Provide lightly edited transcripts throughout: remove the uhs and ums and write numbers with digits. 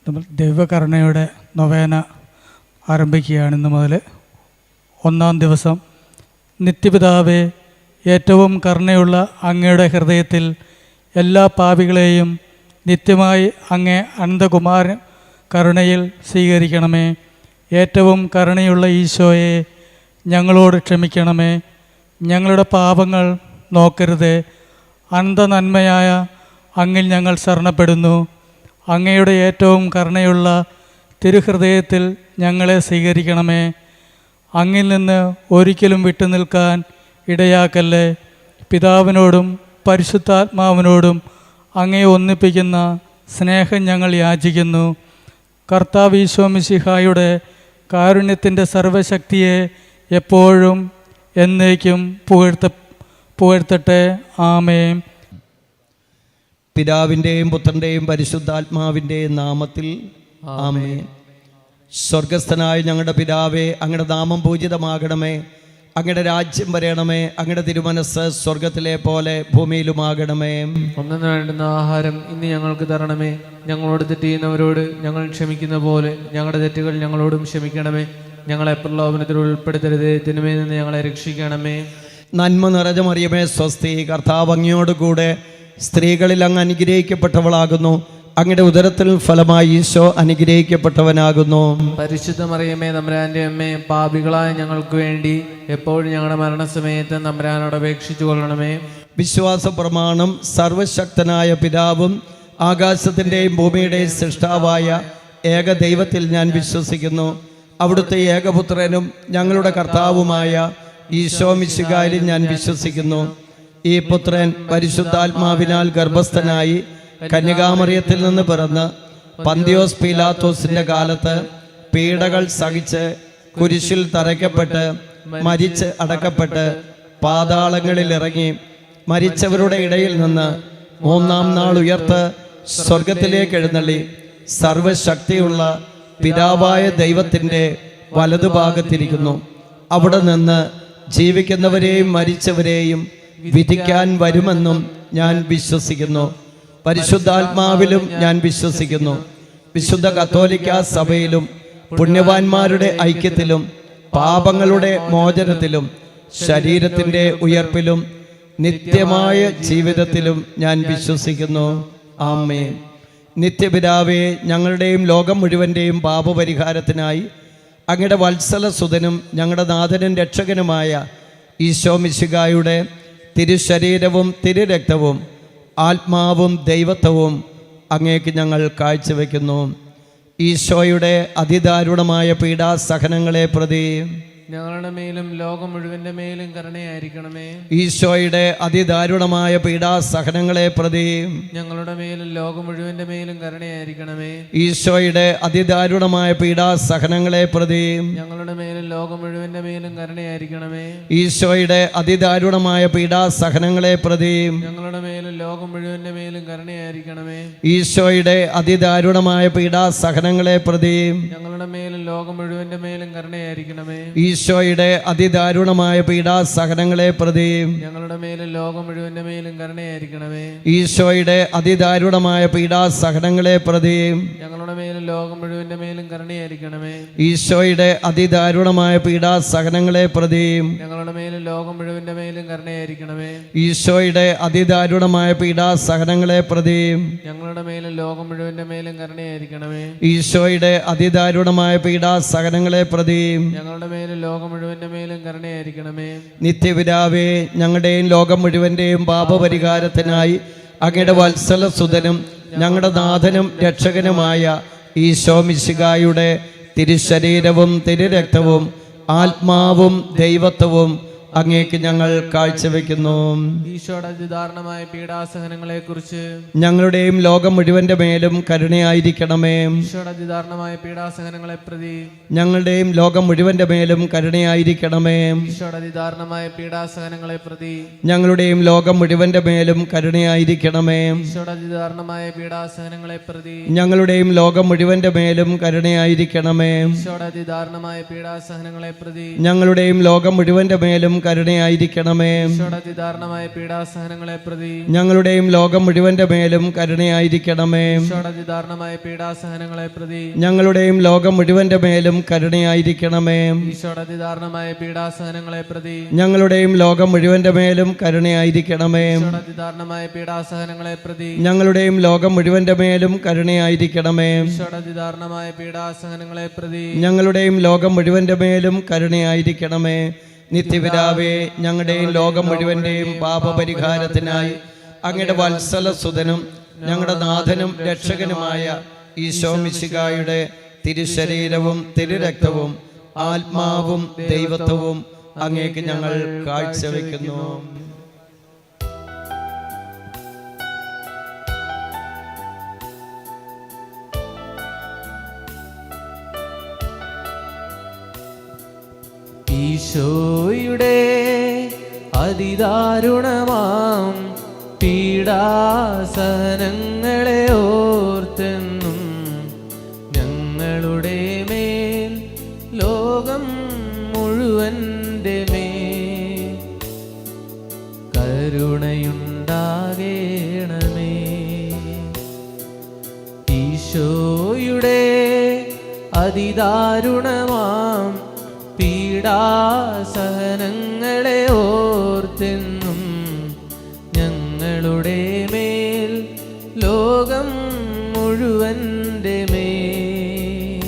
നമ്മൾ ദൈവകരുണയുടെ നൊവേന ആരംഭിക്കുകയാണ്. ഇന്ന് മുതൽ 1-ാം ദിവസം. നിത്യപിതാവേ, ഏറ്റവും കരുണയുള്ള അങ്ങയുടെ ഹൃദയത്തിൽ എല്ലാ പാപികളെയും നിത്യമായി അങ്ങേ അനന്തകുമാര കരുണയിൽ സ്വീകരിക്കണമേ. ഏറ്റവും കരുണയുള്ള ഈശോയെ, ഞങ്ങളോട് ക്ഷമിക്കണമേ. ഞങ്ങളുടെ പാപങ്ങൾ നോക്കരുതേ. അനന്ത നന്മയായ അങ്ങിൽ ഞങ്ങൾ ശരണപ്പെടുന്നു. അങ്ങയുടെ ഏറ്റവും കരുണയുള്ള തിരുഹൃദയത്തിൽ ഞങ്ങളെ സ്വീകരിക്കണമേ. അങ്ങിൽ നിന്ന് ഒരിക്കലും വിട്ടുനിൽക്കാൻ ഇടയാക്കല്ലേ. പിതാവിനോടും പരിശുദ്ധാത്മാവിനോടും അങ്ങയെ ഒന്നിപ്പിക്കുന്ന സ്നേഹം ഞങ്ങൾ യാചിക്കുന്നു. കർത്താവ് ഈശോ മിശിഹായുടെ കാരുണ്യത്തിൻ്റെ സർവശക്തിയെ എപ്പോഴും എന്നേക്കും പുകഴ്ത്തട്ടെ. ആമേൻ. പിതാവിൻ്റെയും പുത്രൻ്റെയും പരിശുദ്ധാത്മാവിൻ്റെയും നാമത്തിൽ ആമേൻ. സ്വർഗസ്ഥനായ ഞങ്ങളുടെ പിതാവേ, അങ്ങയുടെ നാമം പൂജിതമാകണമേ. അങ്ങയുടെ രാജ്യം വരണമേ. അങ്ങയുടെ തിരുമനസ്സ് സ്വർഗത്തിലെ പോലെ ഭൂമിയിലുമാകണമേ. അന്നു വേണ്ടുന്ന ആഹാരം ഇന്ന് ഞങ്ങൾക്ക് തരണമേ. ഞങ്ങളോട് തെറ്റ് ചെയ്യുന്നവരോട് ഞങ്ങൾ ക്ഷമിക്കുന്ന പോലെ ഞങ്ങളുടെ തെറ്റുകൾ ഞങ്ങളോടും ക്ഷമിക്കണമേ. ഞങ്ങളെ പ്രലോഭനത്തിൽ ഉൾപ്പെടുത്തരുതേ. തിന്മയിൽ നിന്ന് ഞങ്ങളെ രക്ഷിക്കണമേ. നന്മ നിറഞ്ഞ മറിയമേ, സ്വസ്തി. കർത്താവ് അങ്ങയോട് കൂടെ സ്ത്രീകളിൽ അങ്ങ് അനുഗ്രഹിക്കപ്പെട്ടവളാകുന്നു. അങ്ങയുടെ ഉദരത്തിൽ ഫലമായി ഈശോ അനുഗ്രഹിക്കപ്പെട്ടവനാകുന്നു. പരിശുദ്ധ മറിയമേ, തമ്പുരാന്റെ അമ്മേ, പാപികളായ ഞങ്ങൾക്ക് വേണ്ടി എപ്പോഴും ഞങ്ങളുടെ മരണസമയത്ത് തമ്പുരാനോട് അപേക്ഷിച്ചു കൊള്ളണമേ. വിശ്വാസ പ്രമാണം. സർവശക്തനായ പിതാവും ആകാശത്തിൻ്റെയും ഭൂമിയുടെയും സൃഷ്ടാവായ ഏക ദൈവത്തിൽ ഞാൻ വിശ്വസിക്കുന്നു. അവിടുത്തെ ഏകപുത്രനും ഞങ്ങളുടെ കർത്താവുമായ ഈശോ മിശിഹായിൽ ഞാൻ വിശ്വസിക്കുന്നു. ഈ പുത്രൻ പരിശുദ്ധാത്മാവിനാൽ ഗർഭസ്ഥനായി കന്യകാമറിയത്തിൽ നിന്ന് പിറന്ന് പന്തിയോസ് പീലാത്തോസിന്റെ കാലത്ത് പീഡകൾ സഹിച്ച് കുരിശിൽ തറയ്ക്കപ്പെട്ട് മരിച്ച് അടക്കപ്പെട്ട് പാതാളങ്ങളിൽ ഇറങ്ങി മരിച്ചവരുടെ ഇടയിൽ നിന്ന് 3-ാം നാൾ ഉയർത്ത് സ്വർഗത്തിലേക്ക് എഴുന്നള്ളി സർവശക്തിയുള്ള പിതാവായ ദൈവത്തിൻ്റെ വലതുഭാഗത്തിരിക്കുന്നു. അവിടെ നിന്ന് ജീവിക്കുന്നവരെയും മരിച്ചവരെയും വിധിക്കാൻ വരുമെന്നും ഞാൻ വിശ്വസിക്കുന്നു. പരിശുദ്ധാത്മാവിലും ഞാൻ വിശ്വസിക്കുന്നു. വിശുദ്ധ കത്തോലിക്ക സഭയിലും പുണ്യവാന്മാരുടെ ഐക്യത്തിലും പാപങ്ങളുടെ മോചനത്തിലും ശരീരത്തിൻ്റെ ഉയർപ്പിലും നിത്യമായ ജീവിതത്തിലും ഞാൻ വിശ്വസിക്കുന്നു. ആമേൻ. നിത്യപിതാവേ, ഞങ്ങളുടെയും ലോകം മുഴുവൻ്റെയും പാപപരിഹാരത്തിനായി അങ്ങയുടെ വത്സലസുതനും ഞങ്ങളുടെ നാഥനും രക്ഷകനുമായ ഈശോ മിശിഹായുടെ തിരുശരീരവും തിരുരക്തവും ആത്മാവും ദൈവത്വവും അങ്ങേക്ക് ഞങ്ങൾ കാഴ്ചവെക്കുന്നു. ഈശോയുടെ അതിദാരുണമായ പീഡാസഹനങ്ങളെ പ്രതി ഞങ്ങളുടെ മേലും ലോകം മുഴുവന്റെ മേലും കരുണയായിരിക്കണമേ. ഈശോയുടെ അതിദാരുണമായ പീഡാസഹനങ്ങളെ പ്രതി ഞങ്ങളുടെ മേലും ലോകം മുഴുവന്റെ മേലും കരുണയായിരിക്കണമേ. ഈശോയുടെ അതിദാരുണമായ പീഡാസഹനങ്ങളെ പ്രതി ഞങ്ങളുടെ മേലും ലോകം മുഴുവന്റെ മേലും കരുണയായിരിക്കണമേ. ഈശോയുടെ അതിദാരുണമായ പീഡാസഹനങ്ങളെ പ്രതി ഞങ്ങളുടെ മേലും ലോകം മുഴുവന്റെ മേലും കരുണയായിരിക്കണമേ. ഈശോയുടെ അതിദാരുണമായ പീഡാസഹനങ്ങളെ പ്രതി ഞങ്ങളുടെ മേലും ലോകം മുഴുവന്റെ മേലും കരുണയായിരിക്കണമേ. ഈശോയുടെ അതിദാരുണമായ പീഡാസഹനങ്ങളെ പ്രതി ഞങ്ങളുടെ മേലും ലോകം മുഴുവന്റെ മേലും കരുണയായിരിക്കണമേ. ഈശോയുടെ അതിദാരുണമായ പീഡാസഹനങ്ങളെ പ്രതി ഞങ്ങളുടെ മേലും ലോകം മുഴുവന്റെ മേലും കരുണയായിരിക്കണമേ. ഈശോയുടെ അതിദാരുണമായ പീഡാസഹനങ്ങളെ പ്രതി ഞങ്ങളുടെ മേലും ലോകം മുഴുവന്റെ മേലും കരുണയായിരിക്കണമേ. ഈശോയുടെ അതിദാരുണമായ പീഡാസഹനങ്ങളെ പ്രതി ഞങ്ങളുടെ മേലും ലോകം മുഴുവന്റെ മേലും കരുണയായിരിക്കണമേ. ഈശോയുടെ അതിദാരുണമായ പീഡാസഹനങ്ങളെ പ്രതി ഞങ്ങളുടെ മേലും ലോകം മുഴുവന്റെ മേലും കരുണയായിരിക്കണമേ. നിത്യപിതാവേ, ഞങ്ങളുടെയും ലോകം മുഴുവന്റെയും പാപപരിഹാരത്തിനായി അങ്ങയുടെ വത്സലസുതനും ഞങ്ങളുടെ നാഥനും രക്ഷകനുമായ ഈശോ മിശിഹായുടെ തിരുശരീരവും തിരുരക്തവും ആത്മാവും ദൈവത്വവും അങ്ങേക്ക് ഞങ്ങൾ കാഴ്ചവെക്കുന്നു. ഈശോയുടെ അതിദാരുണമായ പീഡാസഹനങ്ങളെ കുറിച്ച് ഞങ്ങളുടെയും ലോകം മുഴുവന്റെ മേലും കരുണയായിരിക്കണമേ. ഈശോയുടെ അതിദാരുണമായ പീഡാസഹനങ്ങളെ പ്രതി ഞങ്ങളുടെയും ലോകം മുഴുവന്റെ മേലും കരുണയായിരിക്കണമേ. ഈശോയുടെ അതിദാരുണമായ പീഡാസഹനങ്ങളെ പ്രതി ഞങ്ങളുടെയും ലോകം മുഴുവന്റെ മേലും കരുണയായിരിക്കണമേ. ഈശോയുടെ അതിദാരുണമായ പീഡാസഹനങ്ങളെ പ്രതി ഞങ്ങളുടെയും ലോകം മുഴുവന്റെ മേലും കരുണയായിരിക്കണമേ. ഈശോയുടെ അതിദാരുണമായ പീഡാസഹനങ്ങളെ പ്രതി ഞങ്ങളുടെയും ലോകം മുഴുവന്റെ മേലും കരുണയായിരിക്കണമേ. ഈശോയുടെ അതിദാരുണമായ പീഡാസഹനങ്ങളെ പ്രതി ഞങ്ങളുടെയും ലോകം മുഴുവന്റെ മേലും കരുണയായിരിക്കണമേ. ഈശോയുടെ അതിദാരുണമായ പീഡാസഹനങ്ങളെ പ്രതി ഞങ്ങളുടെയും ലോകം മുഴുവന്റെ മേലും കരുണയായിരിക്കണമേ. ഈശോയുടെ അതിദാരുണമായ പീഡാസഹനങ്ങളെ പ്രതി ഞങ്ങളുടെയും ലോകം മുഴുവന്റെ മേലും കരുണയായിരിക്കണമേ. ഈശോയുടെ അതിദാരുണമായ പീഡാസഹനങ്ങളെ പ്രതി ഞങ്ങളുടെയും ലോകം മുഴുവന്റെ മേലും കരുണയായിരിക്കണമേ. ഈശോയുടെ അതിദാരുണമായ പീഡാസഹനങ്ങളെ പ്രതി ഞങ്ങളുടെയും ലോകം മുഴുവന്റെ മേലും കരുണയായിരിക്കണമേ. നിത്യപിതാവേ, ഞങ്ങളുടെയും ലോകം മുഴുവന്റെയും പാപപരിഹാരത്തിനായി അങ്ങയുടെ വത്സലസുതനും ഞങ്ങളുടെ നാഥനും രക്ഷകനുമായ ഈശോ മിശിഹായുടെ തിരുശരീരവും തിരുരക്തവും ആത്മാവും ദൈവത്വവും അങ്ങേക്ക് ഞങ്ങൾ കാഴ്ചവെക്കുന്നു. ഈശോയുടെ അതിദാരുണമാം പീഡാസനങ്ങളെ ഓർത്തെന്നും ഞങ്ങളുടെ മേൽ ലോകം മുഴുവൻ്റെ മേൽ കരുണയുണ്ടാകേണമേ. ഈശോയുടെ അതിദാരുണമാം പീഡാസഹനങ്ങളെ ഓർത്തെന്നും ഞങ്ങളുടെ മേൽ ലോകം മുഴുവൻ്റെ മേൽ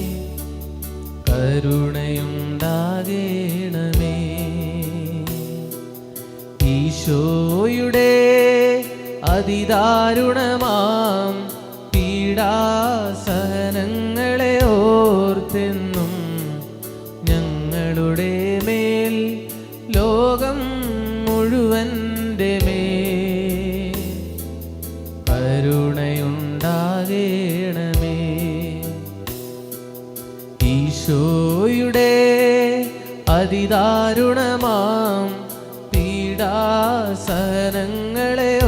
കരുണയുണ്ടാകേണമേ. ഈശോയുടെ അതിദാരുണമാം പീഡാസഹനങ്ങളെ ഓർത്തെന്നും ഞങ്ങളുടെ മേൽ ലോകം മുഴുവൻ്റെ മേൽ കരുണയുണ്ടാകേണമേ. ഈശോയുടെ അതിദാരുണമാം പീഡാസഹനങ്ങളെ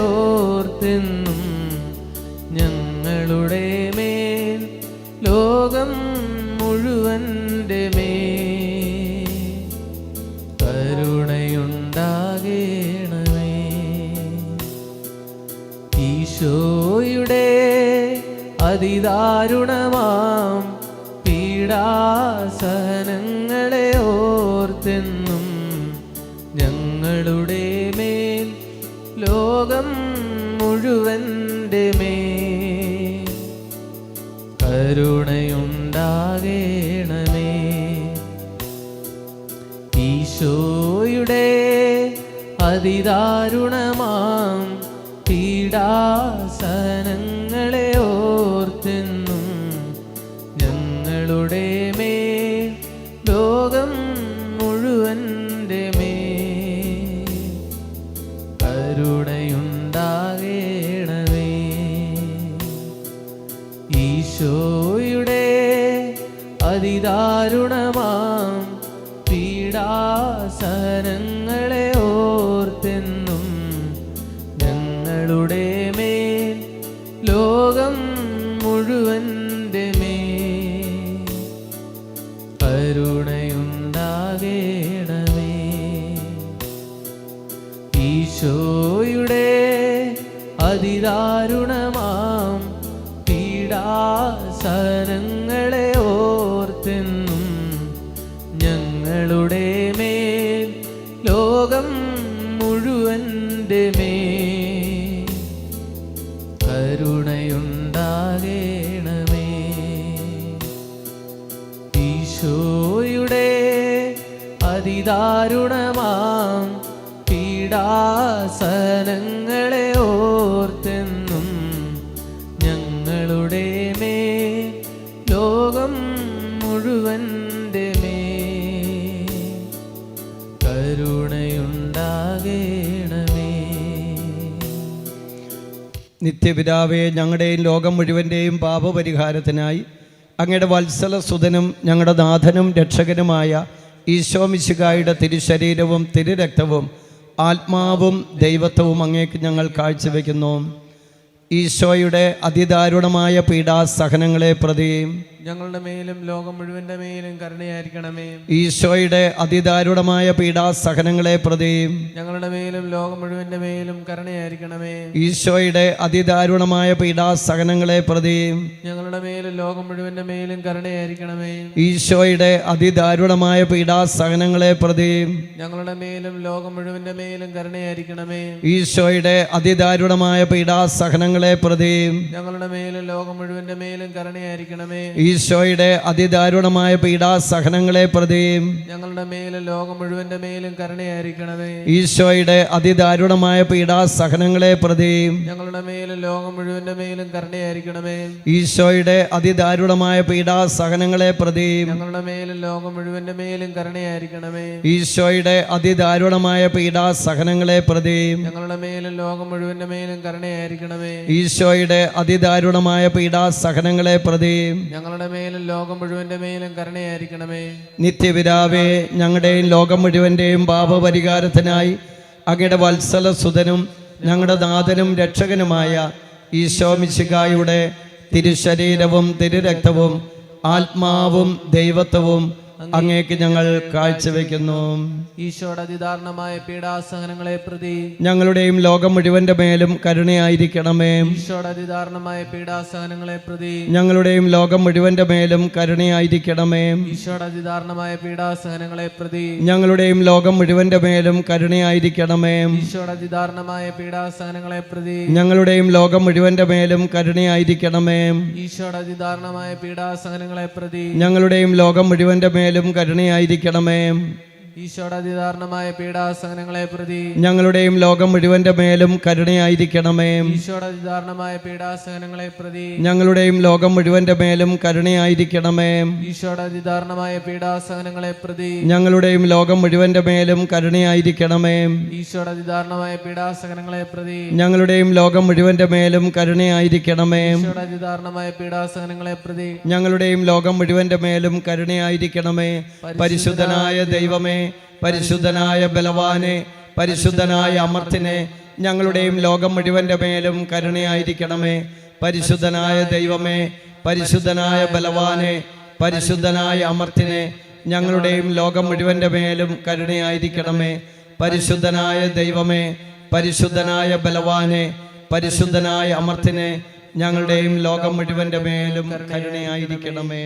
ഓർത്തെന്നും ഞങ്ങളുടെ മേൽ ലോകം മുഴുവൻ്റെ മേൽ കരുണയുണ്ടാകേണമേ. ഈശോയുടെ അതിദാരുണമാം പീഡാസഹനങ്ങളെ ഓർത്തെന്നും ഞങ്ങളുടെ മേൽ ലോകം മുഴുവൻ്റെ മേൽ കരുണയുണ്ടാകേണമേ. ഈശോയുടെ അതിദാരുണമാം പീഡാസഹനങ്ങളെ ഓർത്തെന്നും ഞങ്ങളുടെ മേൽ ലോകം മുഴുവൻ്റെ മേൽ കരുണയുണ്ടാകേണമേ. ഈശോയുടെ അതിദാരുണമാം പീഡാസഹനങ്ങളെ ഓർത്തെന്നും ഞങ്ങളുടെ മേൽ ലോകം മുഴുവൻ്റെ മേൽ കരുണയുണ്ടാകേണമേ. ഈശോയുടെ അതിദാരുണമാം പീഡാസഹനങ്ങളെ ഓർത്തെന്നും ഞങ്ങളുടെ മേൽ ലോകം മുഴുവൻ്റെ മേൽ കരുണയുണ്ടാകേണമേ. ഈശോയുടെ അതിദാരുണമാം പീഡാസഹനങ്ങളെ ഓർത്തെന്നും ഞങ്ങളുടെ മേൽ ലോകം മുഴുവൻ്റെ മേൽ കരുണയുണ്ടാകേണമേ. നിത്യപിതാവേ, ഞങ്ങളുടെയും ലോകം മുഴുവൻ്റെയും പാപപരിഹാരത്തിനായി അങ്ങയുടെ വത്സലസുതനും ഞങ്ങളുടെ നാഥനും രക്ഷകനുമായ ഈശോ മിശിഹായുടെ തിരുശരീരവും തിരുരക്തവും ആത്മാവും ദൈവത്വവും അങ്ങേക്ക് ഞങ്ങൾ കാഴ്ചവെക്കുന്നു. ഈശോയുടെ അതിദാരുണമായ പീഡാസഹനങ്ങളെ പ്രതി ഞങ്ങളുടെ മേലും ലോകം മുഴുവന്റെ മേലും കരുണയായിരിക്കണമേ. ഈശോയുടെ അതിദാരുണമായ പീഡാസഹനങ്ങളെ പ്രതി ഞങ്ങളുടെ മേലും ലോകം മുഴുവന്റെ മേലും കരുണയായിരിക്കണമേ. ഈശോയുടെ അതിദാരുണമായ പീഡാസഹനങ്ങളെ പ്രതി ഞങ്ങളുടെ മേലും ലോകം മുഴുവന്റെ മേലും കരുണയായിരിക്കണമേ. ഈശോയുടെ അതിദാരുണമായ പീഡാസഹനങ്ങളെ പ്രതി ഞങ്ങളുടെ മേലും ലോകം മുഴുവന്റെ മേലും കരുണയായിരിക്കണമേ. ഈശോയുടെ അതിദാരുണമായ പീഡാസഹനങ്ങളെ പ്രതി ഞങ്ങളുടെ മേലും ലോകം മുഴുവന്റെ മേലും കരുണയായിരിക്കണമേ. ഈശോയുടെ അതിദാരുണമായ പീഡാസഹനങ്ങളെ പ്രതി ഞങ്ങളുടെ മേലും ലോകം മുഴുവന്റെ മേലും കരുണയായിരിക്കണമേ. ഈശോയുടെ അതിദാരുണമായ പീഡാസഹനങ്ങളെ പ്രതി ഞങ്ങളുടെ മേലും ലോകം മുഴുവന്റെ മേലും കരുണയായിരിക്കണമേ. ഈശോയുടെ അതിദാരുണമായ പീഡാസഹനങ്ങളെ പ്രതി ഞങ്ങളുടെ മേലും ലോകം മുഴുവന്റെ മേലും കരുണയായിരിക്കണമേ. ഈശോയുടെ അതിദാരുണമായ പീഡാസഹനങ്ങളെ പ്രതി ഞങ്ങളുടെ മേലും ലോകം മുഴുവന്റെ മേലും കരുണയായിരിക്കണമേ. ഈശോയുടെ അതിദാരുണമായ പീഡാസഹനങ്ങളെ പ്രതി ഞങ്ങളുടെ മേലും ലോകം മുഴുവന്റെ മേലും കരുണയായിരിക്കണമേ. നിത്യപിതാവേ, ഞങ്ങളുടെയും ലോകം മുഴുവൻ്റെയും പാപപരിഹാരത്തിനായി അങ്ങയുടെ വത്സലസുതനും ഞങ്ങളുടെ നാഥനും രക്ഷകനുമായ ഈശോ മിശിഹായുടെ തിരുശരീരവും തിരുരക്തവും ആത്മാവും ദൈവത്വവും അങ്ങേക്ക് ഞങ്ങൾ കാഴ്ചവെക്കുന്നു. ഈശോയുടെ അതിദാരുണമായ പീഡാസഹനങ്ങളെ പ്രതി ഞങ്ങളുടെയും ലോകം മുഴുവന്റെ മേലും കരുണയായിരിക്കണമേ. ഈശോയുടെ അതിദാരുണമായ പീഡാസഹനങ്ങളെ പ്രതി ഞങ്ങളുടെയും ലോകം മുഴുവന്റെ മേലും കരുണയായിരിക്കണമേ. ഈശോയുടെ അതിദാരുണമായ പീഡാസഹനങ്ങളെ പ്രതി ഞങ്ങളുടെയും ലോകം മുഴുവന്റെ മേലും കരുണയായിരിക്കണമേ. ഈശോയുടെ അതിദാരുണമായ പീഡാസഹനങ്ങളെ പ്രതി ഞങ്ങളുടെയും ലോകം മുഴുവന്റെ മേലും കരുണയായിരിക്കണമേ. ഈശോയുടെ അതിദാരുണമായ പീഡാസഹനങ്ങളെ പ്രതി ഞങ്ങളുടെയും ലോകം മുഴുവന്റെ മേലും കരുണയായിരിക്കണമേ. ഈശോയുടെ അതിദാരുണമായ പീഡാസഹനങ്ങളെ പ്രതി ഞങ്ങളുടെയും ലോകം മുഴുവന്റെ മേലും കരുണയായിരിക്കണമേ. ഈശോയുടെ അതിദാരുണമായ പീഡാസഹനങ്ങളെ പ്രതി ഞങ്ങളുടെയും ലോകം മുഴുവന്റെ മേലും കരുണയായിരിക്കണമേ. ഈശോയുടെ അതിദാരുണമായ പീഡാസഹനങ്ങളെ പ്രതി ഞങ്ങളുടെയും ലോകം മുഴുവന്റെ മേലും കരുണയായിരിക്കണമേ. ഈശോയുടെ അതിദാരുണമായ പീഡാസഹനങ്ങളെ പ്രതി ഞങ്ങളുടെയും ലോകം മുഴുവന്റെ മേലും കരുണയായിരിക്കണമേ. ഈശോയുടെ അതിദാരുണമായ പീഡാസഹനങ്ങളെ പ്രതി ഞങ്ങളുടെയും ലോകം മുഴുവന്റെ മേലും കരുണയായിരിക്കണമേ. പരിശുദ്ധനായ ദൈവമേ, പരിശുദ്ധനായ ബലവാനെ, പരിശുദ്ധനായ അമർത്തിനെ, ഞങ്ങളുടെയും ലോകം മുഴുവന്റെ മേലും കരുണയായിരിക്കണമേ. പരിശുദ്ധനായ ദൈവമേ, പരിശുദ്ധനായ ബലവാനെ, പരിശുദ്ധനായ അമർത്തിനെ, ഞങ്ങളുടെയും ലോകം മുഴുവന്റെ മേലും കരുണയായിരിക്കണമേ. പരിശുദ്ധനായ ദൈവമേ, പരിശുദ്ധനായ ബലവാനെ, പരിശുദ്ധനായ അമർത്തിനെ, ഞങ്ങളുടെയും ലോകം മുഴുവന്റെ മേലും കരുണയായിരിക്കണമേ.